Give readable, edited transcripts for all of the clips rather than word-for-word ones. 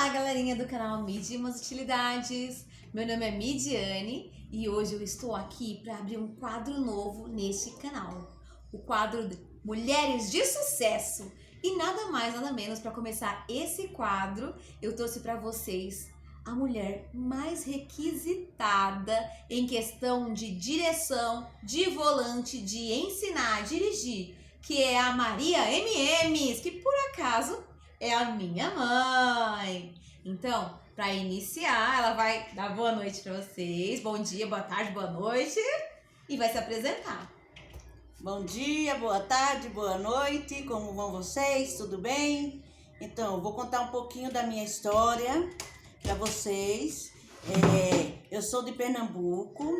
Olá, galerinha do canal Mídimas Utilidades. Meu nome é Midiane e hoje eu estou aqui para abrir um quadro novo neste canal. O quadro de Mulheres de Sucesso. E nada mais, nada menos, para começar esse quadro, eu trouxe para vocês a mulher mais requisitada em questão de direção, de volante, de ensinar a dirigir, que é a Maria MMs, que por acaso é a minha mãe. Então, para iniciar, ela vai dar boa noite para vocês. Bom dia, boa tarde, boa noite. E vai se apresentar. Bom dia, boa tarde, boa noite. Como vão vocês? Tudo bem? Então, eu vou contar um pouquinho da minha história para vocês. Eu sou de Pernambuco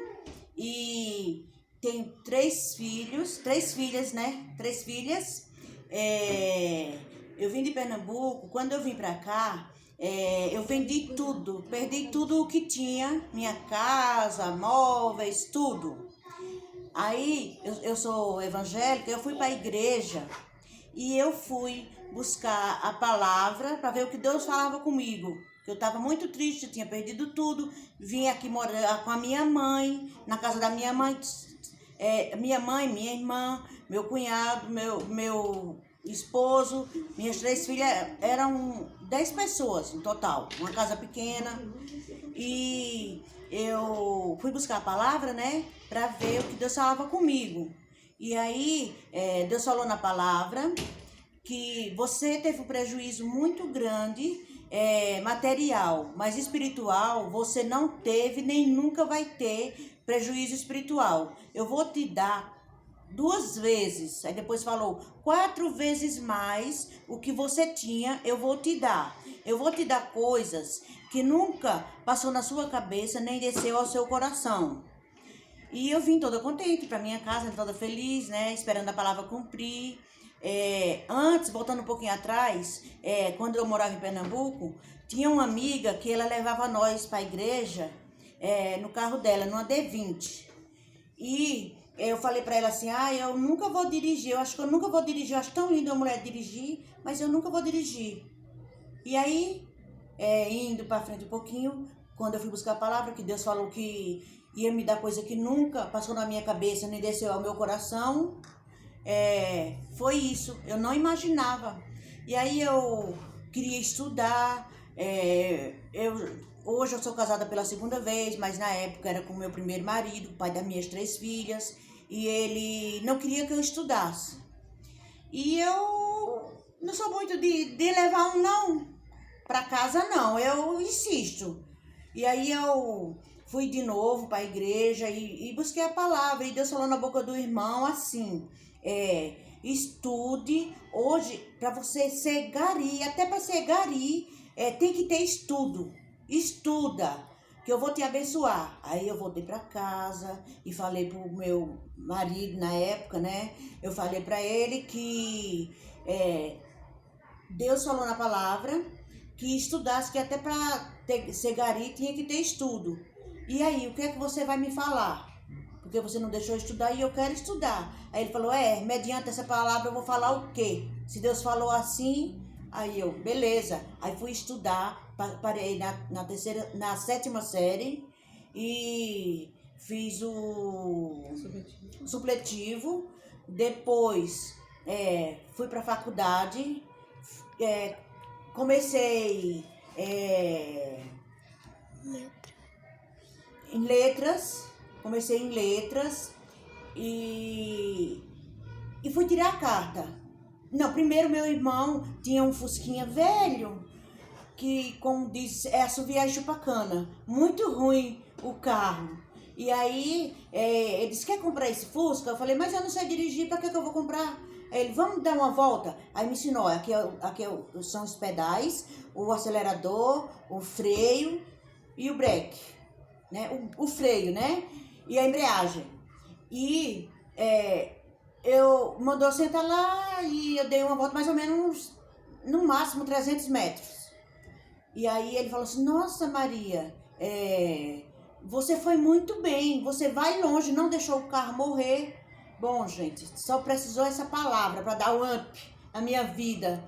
e tenho três filhas, né? Três filhas. Eu vim de Pernambuco. Quando eu vim pra cá, eu vendi tudo, perdi tudo o que tinha, minha casa, móveis, tudo. Aí, eu sou evangélica, eu fui pra igreja e eu fui buscar a palavra para ver o que Deus falava comigo. Eu estava muito triste, eu tinha perdido tudo, vim aqui morar com a minha mãe, na casa da minha mãe, minha mãe, minha irmã, meu cunhado, meu esposo, minhas três filhas, eram 10 pessoas no total, uma casa pequena. E eu fui buscar a palavra, né, para ver o que Deus falava comigo. E aí, Deus falou na palavra que você teve um prejuízo muito grande, material, mas espiritual você não teve nem nunca vai ter prejuízo espiritual. Eu vou te dar 2 vezes, aí depois falou 4 vezes mais o que você tinha, eu vou te dar. Eu vou te dar coisas que nunca passou na sua cabeça, nem desceu ao seu coração. E eu vim toda contente para minha casa, toda feliz, né, esperando a palavra cumprir. Antes, voltando um pouquinho atrás, quando eu morava em Pernambuco, tinha uma amiga que ela levava nós para a igreja no carro dela, numa D20. E eu falei para ela assim, eu nunca vou dirigir, eu acho que eu nunca vou dirigir, eu acho tão lindo uma mulher dirigir, mas eu nunca vou dirigir. E aí, indo para frente um pouquinho, quando eu fui buscar a palavra, que Deus falou que ia me dar coisa que nunca passou na minha cabeça, nem desceu ao meu coração, foi isso, eu não imaginava. E aí eu queria estudar, hoje eu sou casada pela 2ª vez, mas na época era com o meu primeiro marido, pai das minhas 3 filhas, e ele não queria que eu estudasse. E eu não sou muito de levar um não para casa, não, eu insisto. E aí eu fui de novo para a igreja e busquei a palavra, e Deus falou na boca do irmão assim, estude. Hoje, para você ser gari, até para ser gari, tem que ter estudo. Estuda, que eu vou te abençoar. Aí eu voltei para casa e falei pro meu marido na época, né? Eu falei para ele que Deus falou na palavra que estudasse, que até para ser gari tinha que ter estudo. E aí, o que é que você vai me falar? Porque você não deixou eu estudar e eu quero estudar. Aí ele falou, mediante essa palavra eu vou falar o quê? Se Deus falou assim, aí eu, beleza. Aí fui estudar, parei na 7ª série e fiz o supletivo. Depois fui para a faculdade, comecei em letras. Comecei em letras e fui tirar a carta. Não, primeiro meu irmão tinha um Fusquinha velho, que, como diz, assovia e chupacana. Muito ruim o carro. E aí, ele disse, quer comprar esse Fusca? Eu falei, mas eu não sei dirigir, pra que eu vou comprar? Aí ele, vamos dar uma volta? Aí me ensinou, aqui são os pedais, o acelerador, o freio e o breque, né? O freio, né? E a embreagem. E eu mandou sentar lá e eu dei uma volta mais ou menos, no máximo 300 metros. E aí ele falou assim, nossa Maria, você foi muito bem, você vai longe, não deixou o carro morrer. Bom, gente, só precisou essa palavra para dar um up na minha vida.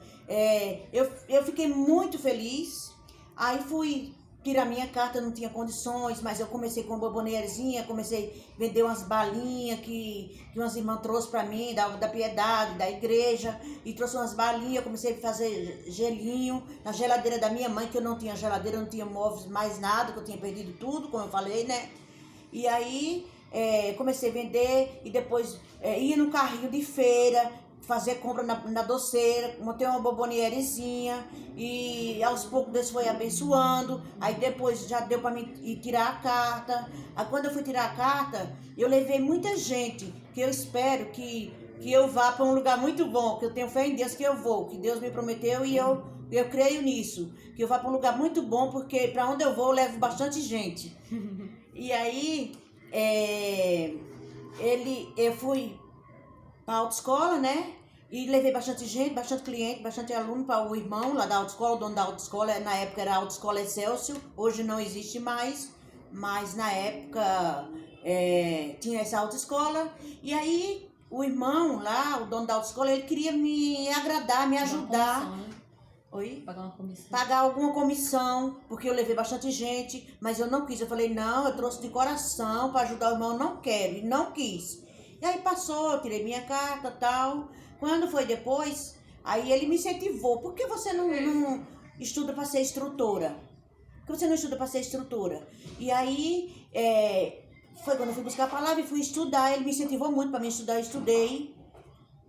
Eu fiquei muito feliz. Aí fui tirar minha carta, não tinha condições, mas eu comecei com uma bombonierizinha, comecei a vender umas balinhas que umas irmãs trouxeram para mim, da Piedade, da igreja, e trouxe umas balinhas, comecei a fazer gelinho na geladeira da minha mãe, que eu não tinha geladeira, não tinha móveis, mais nada, que eu tinha perdido tudo, como eu falei, né? E aí comecei a vender e depois ia no carrinho de feira, fazer compra na doceira, montei uma bombonierizinha e aos poucos Deus foi abençoando. Aí depois já deu para mim ir tirar a carta. Aí quando eu fui tirar a carta, eu levei muita gente, que eu espero que eu vá para um lugar muito bom, que eu tenho fé em Deus que eu vou, que Deus me prometeu e eu creio nisso, que eu vá para um lugar muito bom, porque para onde eu vou eu levo bastante gente. E aí eu fui para a autoescola, né? E levei bastante gente, bastante cliente, bastante aluno para o irmão lá da autoescola, o dono da autoescola. Na época era a Autoescola Excelsior, hoje não existe mais, mas na época tinha essa autoescola. E aí o irmão lá, o dono da autoescola, ele queria me agradar, me ajudar. Uma comissão, né? Oi? Pagar uma comissão. Pagar alguma comissão, porque eu levei bastante gente, mas eu não quis. Eu falei, não, eu trouxe de coração para ajudar o irmão, não quero, e não quis. E aí passou, eu tirei minha carta e tal. Quando foi depois, aí ele me incentivou. Por que você não estuda para ser instrutora? Por que você não estuda para ser instrutora? E aí, foi quando eu fui buscar a palavra e fui estudar. Ele me incentivou muito para me estudar, eu estudei.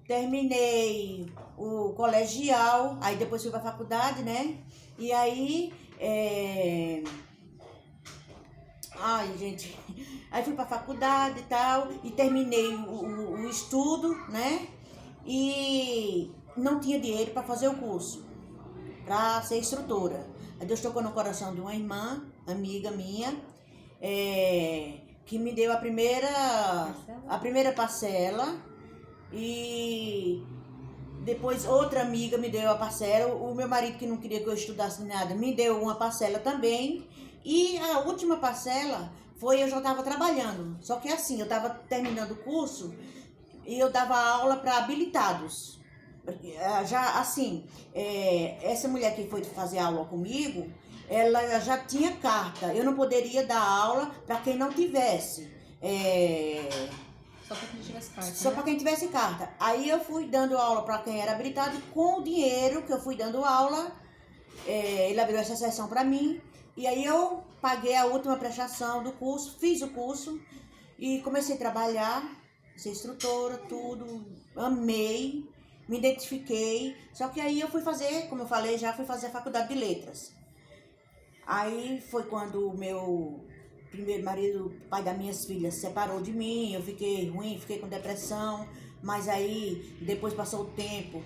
Terminei o colegial, aí depois fui para a faculdade, né? E aí, ai, gente, aí fui para a faculdade e tal, e terminei o estudo, né? E não tinha dinheiro para fazer o curso, para ser instrutora. Aí Deus tocou no coração de uma irmã, amiga minha, que me deu a primeira parcela. E depois outra amiga me deu a parcela. O meu marido, que não queria que eu estudasse nada, me deu uma parcela também. E a última parcela foi, eu já estava trabalhando. Só que assim, eu estava terminando o curso e eu dava aula para habilitados. Já assim, essa mulher que foi fazer aula comigo, ela já tinha carta. Eu não poderia dar aula para quem não tivesse. Só para quem tivesse carta. Só para quem tivesse carta. Aí eu fui dando aula para quem era habilitado. Com o dinheiro que eu fui dando aula, ele abriu essa sessão para mim. E aí eu paguei a última prestação do curso, fiz o curso e comecei a trabalhar, ser instrutora, tudo. Amei, me identifiquei. Só que aí eu fui fazer, como eu falei, já fui fazer a faculdade de letras. Aí foi quando o meu primeiro marido, pai das minhas filhas, separou de mim. Eu fiquei ruim, fiquei com depressão. Mas aí, depois passou o tempo,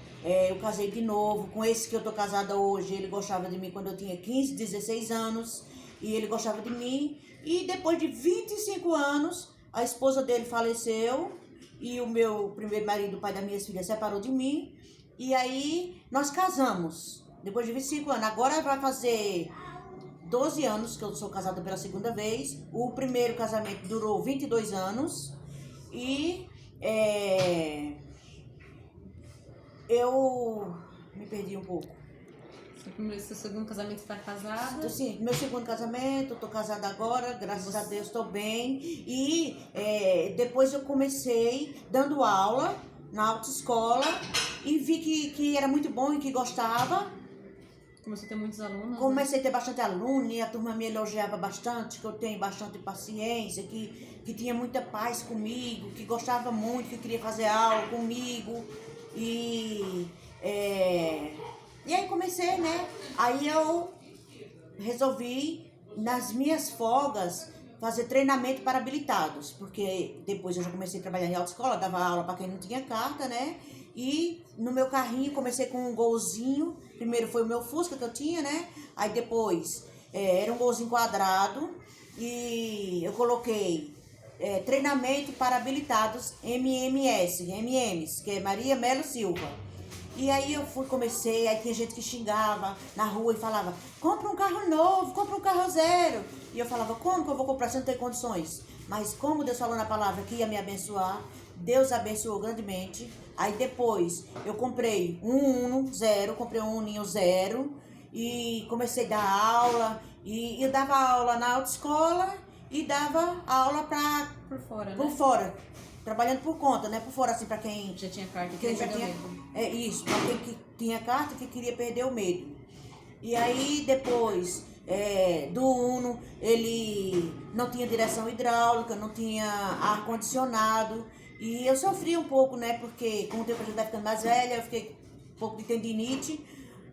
eu casei de novo. Com esse que eu tô casada hoje, ele gostava de mim quando eu tinha 15, 16 anos. E ele gostava de mim. E depois de 25 anos, a esposa dele faleceu. E o meu primeiro marido, pai das minhas filhas, separou de mim. E aí, nós casamos. Depois de 25 anos. Agora vai fazer 12 anos que eu sou casada pela segunda vez. O primeiro casamento durou 22 anos. E eu me perdi um pouco. Seu segundo casamento, está casada? Sim, meu segundo casamento, estou casada agora, graças a Deus estou bem. E depois eu comecei dando aula na autoescola e vi que era muito bom e que gostava. Começou a ter muitos alunos? Comecei a ter bastante aluno e a turma me elogiava bastante, que eu tenho bastante paciência, que tinha muita paz comigo, que gostava muito, que queria fazer aula comigo. E aí comecei, né? Aí eu resolvi, nas minhas folgas, fazer treinamento para habilitados, porque depois eu já comecei a trabalhar em autoescola, dava aula para quem não tinha carta, né? E no meu carrinho comecei com um golzinho. Primeiro foi o meu Fusca que eu tinha, né? Aí depois era um golzinho quadrado e eu coloquei treinamento para habilitados MMs, que é Maria Melo Silva. E aí eu comecei, aí tinha gente que xingava na rua e falava, compra um carro novo, compra um carro zero. E eu falava, como que eu vou comprar se não tem condições? Mas como Deus falou na palavra que ia me abençoar, Deus abençoou grandemente. Aí depois eu comprei um Uno zero, comprei um Uninho zero e comecei a dar aula. E eu dava aula na autoescola e dava aula Por fora, por né? fora, trabalhando por conta, né? Por fora, assim, para quem Já tinha carta, quem que já perdeu tinha. medo. É isso, para quem que tinha carta que queria perder o medo. E aí depois do Uno, ele não tinha direção hidráulica, não tinha ar-condicionado. E eu sofri um pouco, né? Porque com o tempo a gente vai ficando mais velha, eu fiquei um pouco de tendinite.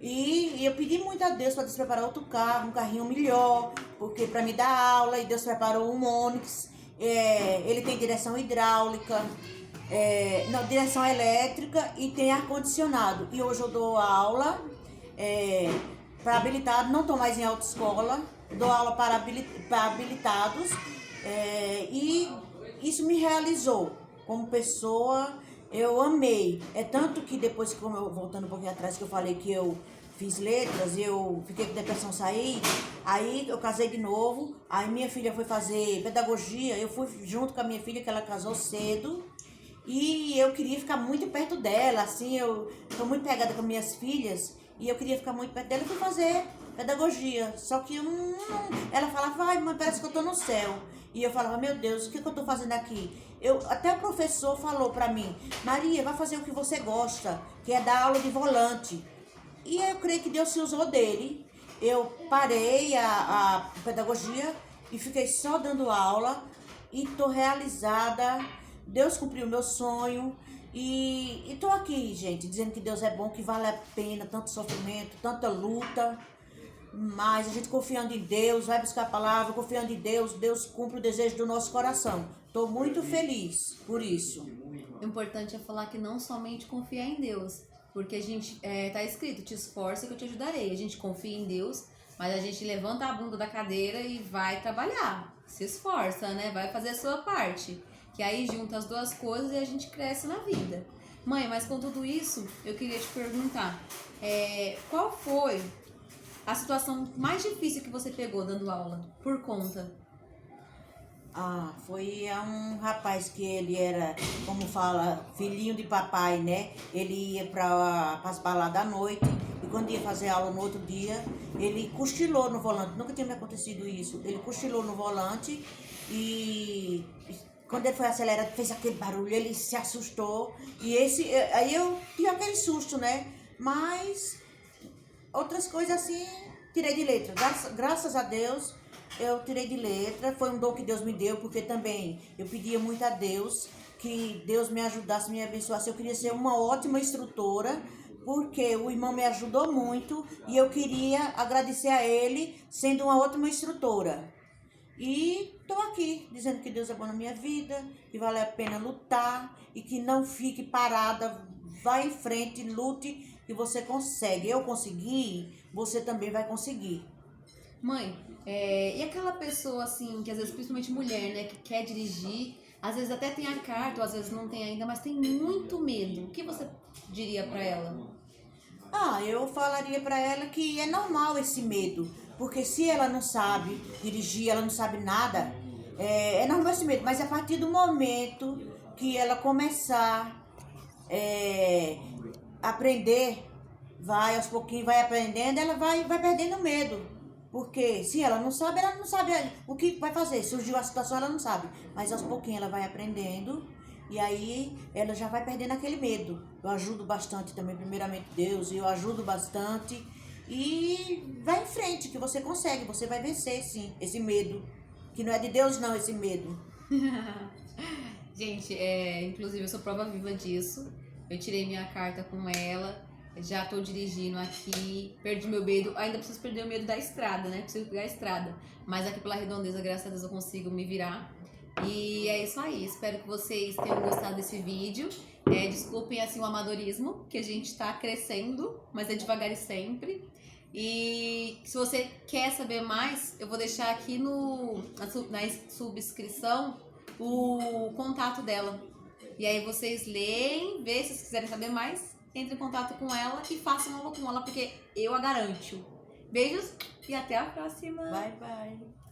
E eu pedi muito a Deus para Deus preparar outro carro, um carrinho melhor, porque para me dar aula, e Deus preparou um Onix. Ele tem direção hidráulica, não, direção elétrica e tem ar-condicionado. E hoje eu dou aula para habilitado, não estou mais em autoescola, dou aula para habilitados, e isso me realizou como pessoa. Eu amei. É tanto que depois, como eu, voltando um pouquinho atrás, que eu falei que eu fiz letras, eu fiquei com depressão, saí, aí eu casei de novo, aí minha filha foi fazer pedagogia, eu fui junto com a minha filha, que ela casou cedo, e eu queria ficar muito perto dela, assim, eu tô muito pegada com minhas filhas, e eu queria ficar muito perto dela e fui fazer pedagogia. Só que eu ela falava, vai, mãe, parece que eu tô no céu. E eu falava, meu Deus, o que eu tô fazendo aqui? Até o professor falou pra mim, Maria, vai fazer o que você gosta, que é dar aula de volante. E eu creio que Deus se usou dele. Eu parei a pedagogia e fiquei só dando aula e tô realizada. Deus cumpriu o meu sonho. E tô aqui, gente, dizendo que Deus é bom, que vale a pena tanto sofrimento, tanta luta. Mas a gente confiando em Deus, vai buscar a palavra, confiando em Deus, Deus cumpre o desejo do nosso coração. Estou muito feliz por isso. O importante é falar que não somente confiar em Deus, porque a gente, tá escrito, te esforça que eu te ajudarei. A gente confia em Deus, mas a gente levanta a bunda da cadeira e vai trabalhar, se esforça, né? Vai fazer a sua parte, que aí junta as duas coisas e a gente cresce na vida. Mãe, mas com tudo isso, eu queria te perguntar, qual foi a situação mais difícil que você pegou dando aula, por conta? Foi um rapaz que ele era, como fala, filhinho de papai, né? Ele ia para as baladas à noite e quando ia fazer aula no outro dia, ele cochilou no volante. Nunca tinha me acontecido isso. Ele cochilou no volante e quando ele foi acelerar, fez aquele barulho, ele se assustou. E aí eu tive aquele susto, né? Mas outras coisas assim, tirei de letra. Graças a Deus, eu tirei de letra. Foi um dom que Deus me deu, porque também eu pedia muito a Deus que Deus me ajudasse, me abençoasse. Eu queria ser uma ótima instrutora, porque o irmão me ajudou muito e eu queria agradecer a ele sendo uma ótima instrutora. E estou aqui dizendo que Deus é bom na minha vida, que vale a pena lutar e que não fique parada. Vá em frente, lute, que você consegue. Eu consegui, você também vai conseguir. Mãe, e aquela pessoa assim, que às vezes, principalmente mulher, né, que quer dirigir, às vezes até tem a carta, ou às vezes não tem ainda, mas tem muito medo. O que você diria pra ela? Eu falaria para ela que é normal esse medo, porque se ela não sabe dirigir, ela não sabe nada, é normal esse medo, mas a partir do momento que ela começar aprender, vai aos pouquinhos, vai aprendendo, ela vai perdendo medo. Porque se ela não sabe o que vai fazer. Surgiu a situação, ela não sabe. Mas aos pouquinhos ela vai aprendendo e aí ela já vai perdendo aquele medo. Eu ajudo bastante também, primeiramente Deus, e eu ajudo bastante. E vai em frente, que você consegue, você vai vencer sim, esse medo. Que não é de Deus não, esse medo. Gente, inclusive eu sou prova viva disso. Eu tirei minha carta com ela, já tô dirigindo aqui, perdi meu medo, ainda preciso perder o medo da estrada, né? Preciso pegar a estrada. Mas aqui pela Redondeza, graças a Deus, eu consigo me virar. E é isso aí, espero que vocês tenham gostado desse vídeo. Desculpem assim o amadorismo, que a gente tá crescendo, mas é devagar e sempre. E se você quer saber mais, eu vou deixar aqui na subscrição o contato dela. E aí vocês leem, vê se vocês quiserem saber mais, entre em contato com ela e façam aula com ela, porque eu a garanto. Beijos e até a próxima! Bye, bye!